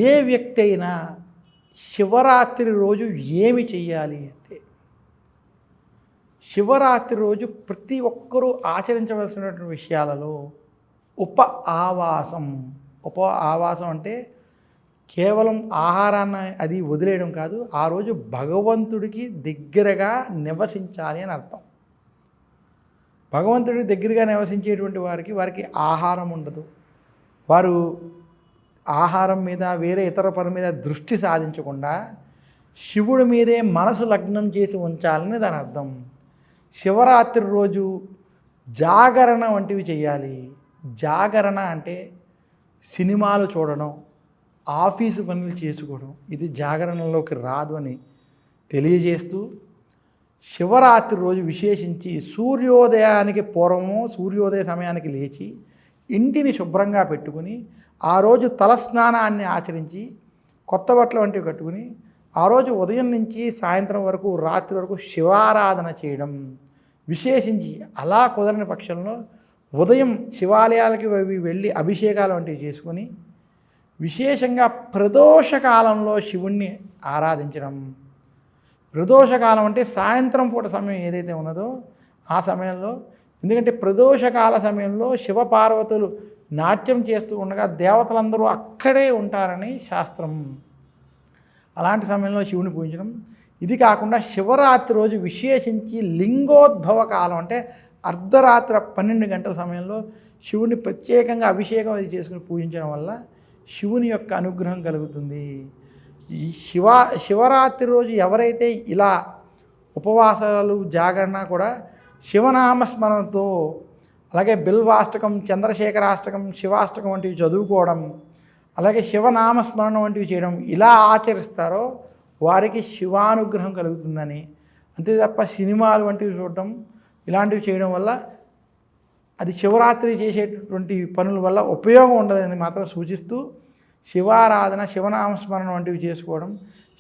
ఏ వ్యక్తి అయినా శివరాత్రి రోజు ఏమి చెయ్యాలి అంటే, శివరాత్రి రోజు ప్రతి ఒక్కరూ ఆచరించవలసినటువంటి విషయాలలో ఉప ఆవాసం. ఉప ఆవాసం అంటే కేవలం ఆహారాన్ని అది వదిలేయడం కాదు. ఆ రోజు భగవంతుడికి దగ్గరగా నివసించాలి అని అర్థం. భగవంతుడికి దగ్గరగా నివసించేటువంటి వారికి ఆహారం ఉండదు. వారు ఆహారం మీద వేరే ఇతర పని మీద దృష్టి సాధించకుండా శివుడి మీదే మనసు లగ్నం చేసి ఉంచాలని దాని అర్థం. శివరాత్రి రోజు జాగరణ వంటివి చేయాలి. జాగరణ అంటే సినిమాలు చూడడం, ఆఫీసు పనులు చేసుకోవడం, ఇది జాగరణలోకి రాదు అని తెలియజేస్తూ, శివరాత్రి రోజు విశేషించి సూర్యోదయానికి పూర్వము సూర్యోదయ సమయానికి లేచి ఇంటిని శుభ్రంగా పెట్టుకుని ఆ రోజు తలస్నానాన్ని ఆచరించి కొత్త బట్టలు వంటివి కట్టుకుని ఆ రోజు ఉదయం నుంచి సాయంత్రం వరకు రాత్రి వరకు శివారాధన చేయడం. విశేషించి అలా కుదరని పక్షంలో ఉదయం శివాలయాలకి వెళ్ళి అభిషేకాలు వంటివి చేసుకొని విశేషంగా ప్రదోషకాలంలో శివుణ్ణి ఆరాధించడం. ప్రదోషకాలం అంటే సాయంత్రం పూట సమయం ఏదైతే ఉన్నదో ఆ సమయంలో, ఎందుకంటే ప్రదోషకాల సమయంలో శివపార్వతులు నాట్యం చేస్తూ ఉండగా దేవతలందరూ అక్కడే ఉంటారని శాస్త్రం. అలాంటి సమయంలో శివుని పూజించడం. ఇది కాకుండా శివరాత్రి రోజు విశేషించి లింగోద్భవ కాలం అంటే అర్ధరాత్రి 12 గంటల సమయంలో శివుని ప్రత్యేకంగా అభిషేకం అది చేసుకుని పూజించడం వల్ల శివుని యొక్క అనుగ్రహం కలుగుతుంది. ఈ శివరాత్రి రోజు ఎవరైతే ఇలా ఉపవాసాలు జాగరణ కూడా శివనామస్మరణతో, అలాగే బిల్వాష్టకం, చంద్రశేఖరాష్టకం, శివాష్టకం వంటివి చదువుకోవడం, అలాగే శివనామస్మరణ వంటివి చేయడం ఇలా ఆచరిస్తారో వారికి శివానుగ్రహం కలుగుతుందని. అంతే తప్ప సినిమాలు వంటివి చూడటం ఇలాంటివి చేయడం వల్ల అది శివరాత్రి చేసేటటువంటి పనుల వల్ల ఉపయోగం ఉండదని మాత్రం సూచిస్తూ, శివారాధన, శివనామస్మరణ వంటివి చేసుకోవడం,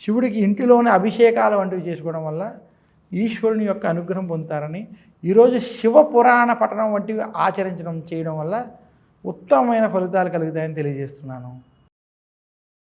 శివుడికి ఇంటిలోనే అభిషేకాలు వంటివి చేసుకోవడం వల్ల ఈశ్వరుని యొక్క అనుగ్రహం పొందుతారని, ఈరోజు శివ పురాణ పఠనం వంటివి చేయడం వల్ల ఉత్తమమైన ఫలితాలు కలుగుతాయని తెలియజేస్తున్నాను.